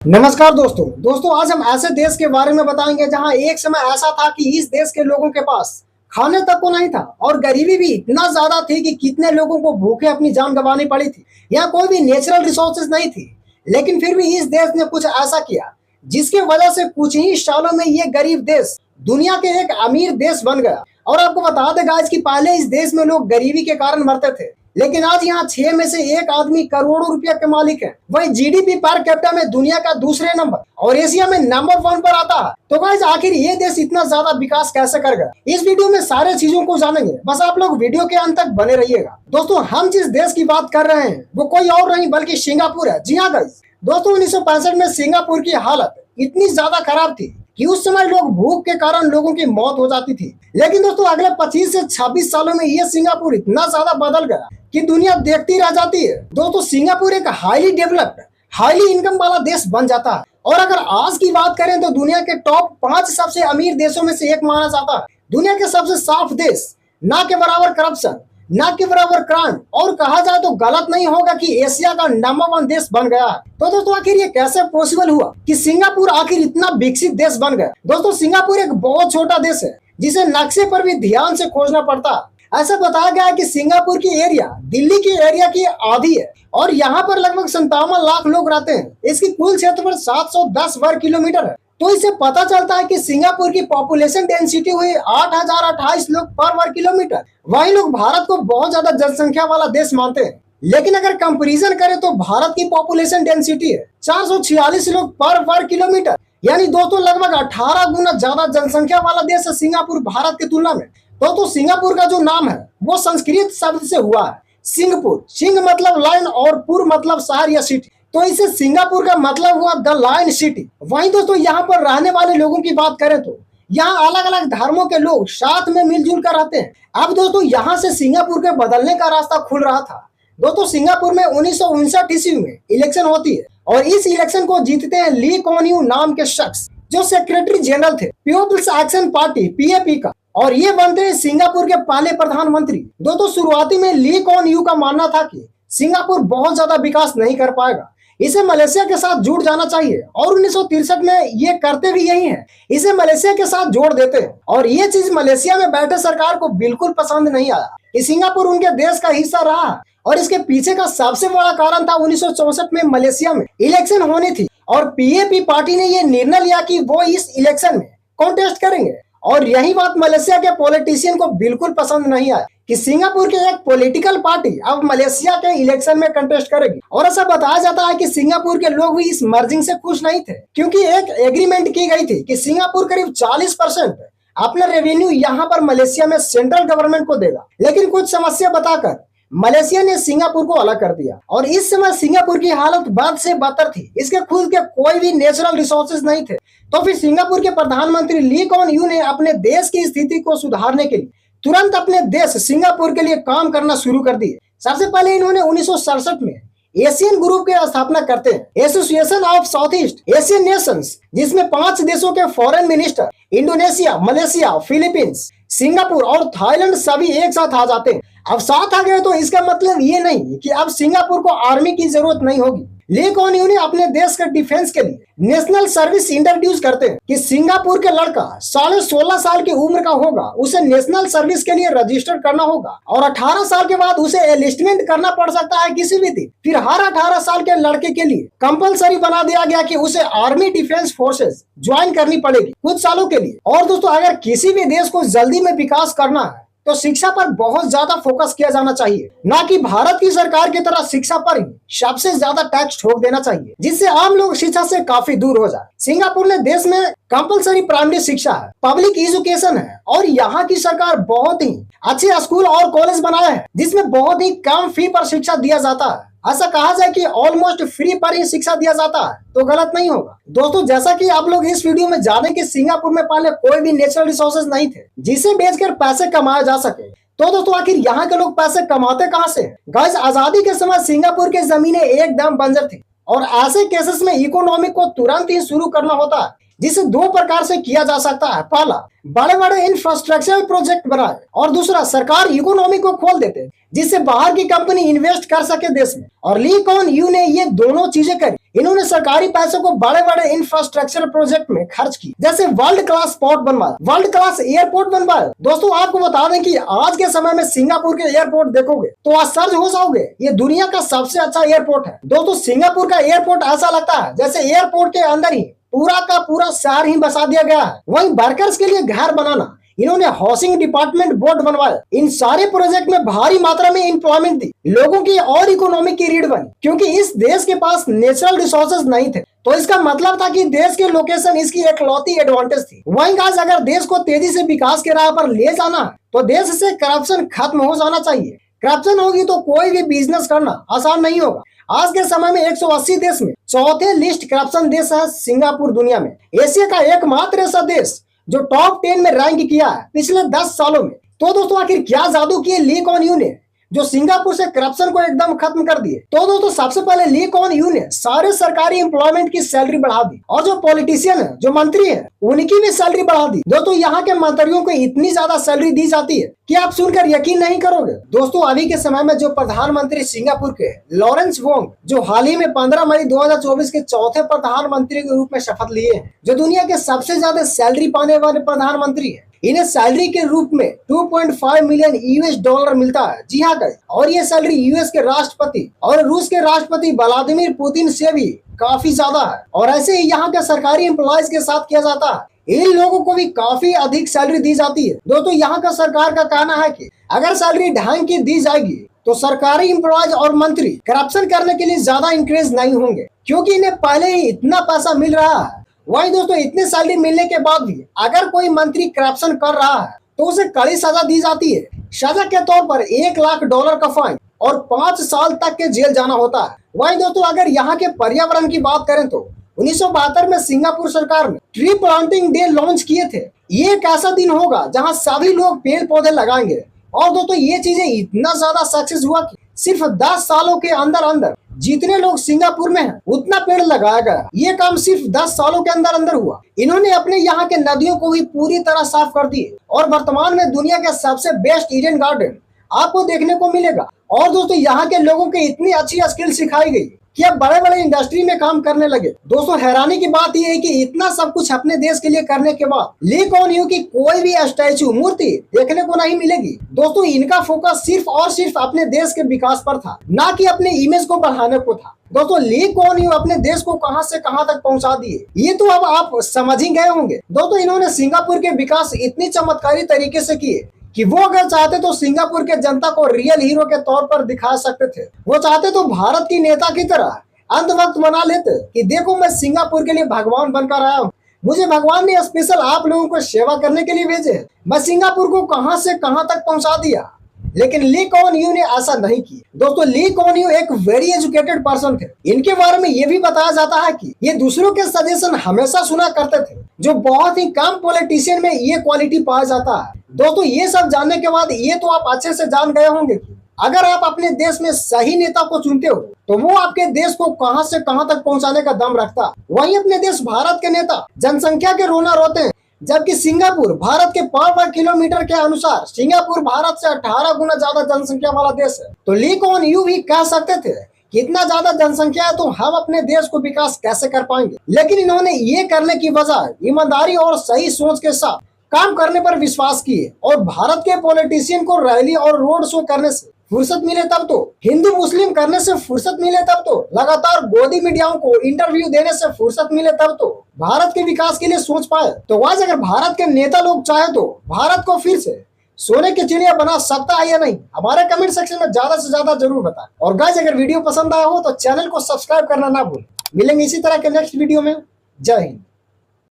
नमस्कार दोस्तों आज हम ऐसे देश के बारे में बताएंगे जहां एक समय ऐसा था कि इस देश के लोगों के पास खाने तक को नहीं था और गरीबी भी इतना ज्यादा थी कि कितने लोगों को भूखे अपनी जान गंवानी पड़ी थी। यहाँ कोई भी नेचुरल रिसोर्सेज नहीं थी, लेकिन फिर भी इस देश ने कुछ ऐसा किया जिसकी वजह से कुछ ही सालों में ये गरीब देश दुनिया के एक अमीर देश बन गया। और आपको बता दें गाइस कि पहले इस देश में लोग गरीबी के कारण मरते थे, लेकिन आज यहाँ 6 में से एक आदमी करोड़ों रुपया के मालिक है। वही जीडीपी पर कैपिटा में दुनिया का दूसरे नंबर और एशिया में नंबर 1 पर आता है। तो गाइस आखिर ये देश इतना ज्यादा विकास कैसे कर गया, इस वीडियो में सारे चीजों को जानेंगे। बस आप लोग वीडियो के अंत तक बने रहिएगा। दोस्तों हम जिस देश की बात कर रहे हैं वो कोई और नहीं बल्कि सिंगापुर है। जी हाँ गाइस, दोस्तों 1965 में सिंगापुर की हालत इतनी ज्यादा खराब थी कि उस समय लोग भूख के कारण लोगों की मौत हो जाती थी। लेकिन दोस्तों अगले 25 से 26 सालों में ये सिंगापुर इतना ज्यादा बदल गया कि दुनिया देखती रह जाती है। दोस्तों सिंगापुर एक हाईली डेवलप्ड, हाईली इनकम वाला देश बन जाता है और अगर आज की बात करें तो दुनिया के टॉप 5 सबसे अमीर देशों में से एक माना जाता है। दुनिया के सबसे साफ देश, ना के बराबर करप्शन, ना के बराबर क्राइम, और कहा जाए तो गलत नहीं होगा कि एशिया का नंबर 1 देश बन गया है। तो दोस्तों आखिर ये कैसे पॉसिबल हुआ कि सिंगापुर आखिर इतना विकसित देश बन गया। दोस्तों सिंगापुर एक बहुत छोटा देश है जिसे नक्शे पर भी ध्यान से खोजना पड़ता है। ऐसा बताया गया है कि सिंगापुर की एरिया दिल्ली की एरिया की आधी है और यहाँ पर लगभग 57 लाख लोग रहते हैं। इसकी कुल क्षेत्रफल 710 वर्ग किलोमीटर है। तो इससे पता चलता है कि सिंगापुर की पॉपुलेशन डेंसिटी हुई 8028 लोग पर वर्ग किलोमीटर। वही लोग भारत को बहुत ज्यादा जनसंख्या वाला देश मानते हैं, लेकिन अगर कंपैरिजन करें तो भारत की पॉपुलेशन डेंसिटी है 446 लोग पर वर्ग किलोमीटर, यानी दोस्तों लगभग 18 गुना ज्यादा जनसंख्या वाला देश है सिंगापुर भारत की तुलना में। दोस्तों सिंगापुर का जो नाम है वो संस्कृत शब्द से हुआ है सिंगपुर। सिंग मतलब लाइन और पुर मतलब शहर या सिटी, तो इसे सिंगापुर का मतलब हुआ द लाइन सिटी। वहीं दोस्तों यहाँ पर रहने वाले लोगों की बात करें तो यहाँ अलग अलग धर्मों के लोग साथ में मिलजुल कर रहते हैं। अब दोस्तों यहाँ से सिंगापुर के बदलने का रास्ता खुल रहा था। दोस्तों सिंगापुर में 1959 ईस्वी में इलेक्शन होती है और इस इलेक्शन को जीतते हैं ली कुआन यू नाम के शख्स, जो सेक्रेटरी जनरल थे पीपल्स एक्शन पार्टी पीएपी का, और ये बनते हैं सिंगापुर के पहले प्रधानमंत्री। दोस्तों शुरुआती में ली कुआन यू का मानना था कि सिंगापुर बहुत ज्यादा विकास नहीं कर पाएगा, इसे मलेशिया के साथ जुड़ जाना चाहिए, और 1963 में ये करते भी यही है, इसे मलेशिया के साथ जोड़ देते हैं। और ये चीज मलेशिया में बैठे सरकार को बिल्कुल पसंद नहीं आया कि सिंगापुर उनके देश का हिस्सा रहा। और इसके पीछे का सबसे बड़ा कारण था 1964 में मलेशिया में इलेक्शन होनी थी और पीएपी पार्टी ने ये निर्णय लिया कि वो इस इलेक्शन में कॉन्टेस्ट करेंगे। और यही बात मलेशिया के पॉलिटिशियन को बिल्कुल पसंद नहीं आया कि सिंगापुर के एक पॉलिटिकल पार्टी अब मलेशिया के इलेक्शन में कंटेस्ट करेगी। और ऐसा बताया जाता है कि सिंगापुर के लोग भी इस मर्जिंग से खुश नहीं थे, क्योंकि एक एग्रीमेंट की गई थी कि सिंगापुर करीब 40% अपना रेवेन्यू यहाँ पर मलेशिया में सेंट्रल गवर्नमेंट को देगा। लेकिन कुछ समस्या बताकर मलेशिया ने सिंगापुर को अलग कर दिया और इस समय सिंगापुर की हालत बद से बदतर थी। इसके खुद के कोई भी नेचुरल रिसोर्सेज नहीं थे। तो फिर सिंगापुर के प्रधानमंत्री ली कुआन यू ने अपने देश की स्थिति को सुधारने के लिए तुरंत अपने देश सिंगापुर के लिए काम करना शुरू कर दिए। सबसे पहले इन्होंने 1967 में एशियन ग्रुप की स्थापना करते हैं, association of south east Asian Nations, जिसमें 5 देशों के foreign minister Indonesia, Malaysia, Philippines, Singapore और थाईलैंड सभी एक साथ आ जाते हैं। अब साथ आ गए तो इसका मतलब ये नहीं कि अब सिंगापुर को आर्मी की जरूरत नहीं होगी। ली कुआन यू ने अपने देश के डिफेंस के लिए नेशनल सर्विस इंट्रोड्यूस करते हैं कि सिंगापुर के लड़का 16.5 साल की उम्र का होगा, उसे नेशनल सर्विस के लिए रजिस्टर करना होगा और 18 साल के बाद उसे एलिस्टमेंट करना पड़ सकता है किसी भी दिन। फिर हर 18 साल के लड़के के लिए कंपलसरी बना दिया गया कि उसे आर्मी डिफेंस फोर्सेस ज्वाइन करनी पड़ेगी कुछ सालों के लिए। और दोस्तों अगर किसी भी देश को जल्दी में विकास करना है तो शिक्षा पर बहुत ज्यादा फोकस किया जाना चाहिए, ना कि भारत की सरकार की तरह शिक्षा पर ही सबसे ज्यादा टैक्स ठोक देना चाहिए, जिससे आम लोग शिक्षा से काफी दूर हो जाए। सिंगापुर ने देश में कंपलसरी प्राइमरी शिक्षा है, पब्लिक एजुकेशन है और यहाँ की सरकार बहुत ही अच्छे स्कूल और कॉलेज बनाए हैं जिसमें बहुत ही कम फी पर शिक्षा दिया जाता है। ऐसा कहा जाए कि ऑलमोस्ट फ्री पर ही शिक्षा दिया जाता है तो गलत नहीं होगा। दोस्तों जैसा कि आप लोग इस वीडियो में जाने कि सिंगापुर में पहले कोई भी नेचुरल रिसोर्सेज नहीं थे जिसे बेचकर पैसे कमाए जा सके। तो दोस्तों आखिर यहाँ के लोग पैसे कमाते कहाँ से? गाइस आजादी के समय सिंगापुर की जमीनें एकदम बंजर थी और ऐसे केसेस में इकोनॉमी को तुरंत ही शुरू करना होता है, जिसे 2 प्रकार से किया जा सकता है। पहला, बड़े बड़े इंफ्रास्ट्रक्चरल प्रोजेक्ट बनाए और दूसरा सरकार इकोनॉमी को खोल देते जिससे बाहर की कंपनी इन्वेस्ट कर सके देश में। और ली कुआन यू ने ये दोनों चीजें करी। इन्होंने सरकारी पैसों को बड़े बड़े इंफ्रास्ट्रक्चर प्रोजेक्ट में खर्च की, जैसे वर्ल्ड क्लास पोर्ट बनवाया, वर्ल्ड क्लास एयरपोर्ट बनवाया। दोस्तों आपको बता दें कि आज के समय में सिंगापुर के एयरपोर्ट देखोगे तो आश्चर्य हो जाओगे, ये दुनिया का सबसे अच्छा एयरपोर्ट है। दोस्तों सिंगापुर का एयरपोर्ट ऐसा लगता है जैसे एयरपोर्ट के अंदर ही पूरा का पूरा शहर ही बसा दिया गया है। वहीं वर्कर्स के लिए घर बनाना, इन्होंने हाउसिंग डिपार्टमेंट बोर्ड बनवाया। इन सारे प्रोजेक्ट में भारी मात्रा में एम्प्लॉयमेंट दी, लोगों की और इकोनॉमी की रीढ़ बनी, क्योंकि इस देश के पास नेचुरल रिसोर्सेज नहीं थे। तो इसका मतलब था कि देश की लोकेशन इसकी एकलौती एडवांटेज थी। वहीं गाइस अगर देश को तेजी से विकास के राह पर ले जाना है तो देश से करप्शन खत्म हो जाना चाहिए। करप्शन होगी तो कोई भी बिजनेस करना आसान नहीं होगा। आज के समय में 180 देश में चौथे लिस्ट करप्शन देश है सिंगापुर दुनिया में। एशिया का एकमात्र ऐसा देश जो टॉप 10 में रैंक किया है पिछले 10 सालों में। तो दोस्तों आखिर क्या जादू किए ली कुआन यू ने जो सिंगापुर से करप्शन को एकदम खत्म कर दिए? तो दोस्तों सबसे पहले ली कुआन यू ने सारे सरकारी एम्प्लॉयमेंट की सैलरी बढ़ा दी, और जो पॉलिटिशियन है, जो मंत्री है, उनकी भी सैलरी बढ़ा दी। दोस्तों यहाँ के मंत्रियों को इतनी ज्यादा सैलरी दी जाती है कि आप सुनकर यकीन नहीं करोगे। दोस्तों अभी के समय में जो प्रधानमंत्री सिंगापुर के लॉरेंस वोंग, जो हाल ही में 15 मई 2024 के चौथे प्रधानमंत्री के रूप में शपथ लिए हैं, जो दुनिया के सबसे ज्यादा सैलरी पाने वाले प्रधानमंत्री है, इन्हें सैलरी के रूप में 2.5 मिलियन यूएस डॉलर मिलता है। जी हाँ गाइस, और ये सैलरी यूएस के राष्ट्रपति और रूस के राष्ट्रपति व्लादिमीर पुतिन से भी काफी ज्यादा है। और ऐसे ही यहाँ के सरकारी एम्प्लॉयज के साथ किया जाता है, इन लोगों को भी काफी अधिक सैलरी दी जाती है। दोस्तों यहाँ का सरकार का कहना है कि अगर सैलरी ढंग की दी जाएगी तो सरकारी एम्प्लॉयज और मंत्री करप्शन करने के लिए ज्यादा इंकरेज नहीं होंगे, क्योंकि इन्हें पहले ही इतना पैसा मिल रहा है। वहीं दोस्तों इतने सैलरी मिलने के बाद भी अगर कोई मंत्री करप्शन कर रहा है तो उसे कड़ी सजा दी जाती है। सजा के तौर पर 1 लाख डॉलर का फाइन और 5 साल तक के जेल जाना होता है। वहीं दोस्तों अगर यहाँ के पर्यावरण की बात करें तो 1972 में सिंगापुर सरकार ने ट्री प्लांटिंग डे लॉन्च किए थे। ये एक ऐसा दिन होगा जहाँ सभी लोग पेड़ पौधे लगाएंगे। और दोस्तों ये चीजें इतना ज्यादा सक्सेस हुआ कि सिर्फ 10 सालों के अंदर अंदर जितने लोग सिंगापुर में हैं उतना पेड़ लगाया गया। ये काम सिर्फ 10 सालों के अंदर अंदर हुआ। इन्होंने अपने यहाँ के नदियों को भी पूरी तरह साफ कर दिए और वर्तमान में दुनिया के सबसे बेस्ट ईडन गार्डन आपको देखने को मिलेगा। और दोस्तों यहाँ के लोगों को इतनी अच्छी स्किल सिखाई गई कि अब बड़े बड़े इंडस्ट्री में काम करने लगे। दोस्तों हैरानी की बात यह है कि इतना सब कुछ अपने देश के लिए करने के बाद ली कुआन यू की कोई भी स्टैचू, मूर्ति देखने को नहीं मिलेगी। दोस्तों इनका फोकस सिर्फ और सिर्फ अपने देश के विकास पर था, ना कि अपने इमेज को बढ़ाने को था। दोस्तों ली कुआन यू अपने देश को कहां से कहां तक पहुंचा दिए, ये तो अब आप समझ ही गए होंगे। दोस्तों इन्होंने सिंगापुर के विकास इतनी चमत्कारी तरीके से किए कि वो अगर चाहते तो सिंगापुर के जनता को रियल हीरो के तौर पर दिखा सकते थे। वो चाहते तो भारत की नेता की तरह अंत वक्त मना लेते कि देखो मैं सिंगापुर के लिए भगवान बनकर आया हूँ, मुझे भगवान ने स्पेशल आप लोगों को सेवा करने के लिए भेजे है, मैं सिंगापुर को कहां से कहां तक पहुंचा दिया। लेकिन ली कुआन यू ने ऐसा नहीं किया। दोस्तों ली कुआन यू एक वेरी एजुकेटेड पर्सन थे। इनके बारे में ये भी बताया जाता है कि ये दूसरों के सजेशन हमेशा सुना करते थे, जो बहुत ही कम पॉलिटिशियन में ये क्वालिटी पाया जाता है। दोस्तों ये सब जानने के बाद ये तो आप अच्छे से जान गए होंगे कि अगर आप अपने देश में सही नेता को चुनते हो तो वो आपके देश को कहां से कहां तक पहुंचाने का दम रखता है। वहीं अपने देश भारत के नेता जनसंख्या के रोना रोते हैं, जबकि सिंगापुर भारत के पर किलोमीटर के अनुसार सिंगापुर भारत से 18 गुना ज्यादा जनसंख्या वाला देश है। तो ली कुआन यू भी कह सकते थे कि इतना ज्यादा जनसंख्या है तो हम अपने देश को विकास कैसे कर पाएंगे। लेकिन इन्होंने ये करने की बजाय ईमानदारी और सही सोच के साथ काम करने पर विश्वास किए और भारत के पॉलिटिशियन को रैली और रोड शो करने से फुर्सत मिले तब तो, हिंदू मुस्लिम करने से फुर्सत मिले तब तो, लगातार गोदी मीडियाओं को इंटरव्यू देने से फुर्सत मिले तब तो भारत के विकास के लिए सोच पाए। तो आज अगर भारत के नेता लोग चाहे तो भारत को फिर से सोने की चिड़िया बना सकता है या नहीं, हमारे कमेंट सेक्शन में ज्यादा से ज्यादा जरूर बताएं। और गाइस अगर वीडियो पसंद आया हो तो चैनल को सब्सक्राइब करना ना भूलें। मिलेंगे इसी तरह के नेक्स्ट वीडियो में। जय हिंद।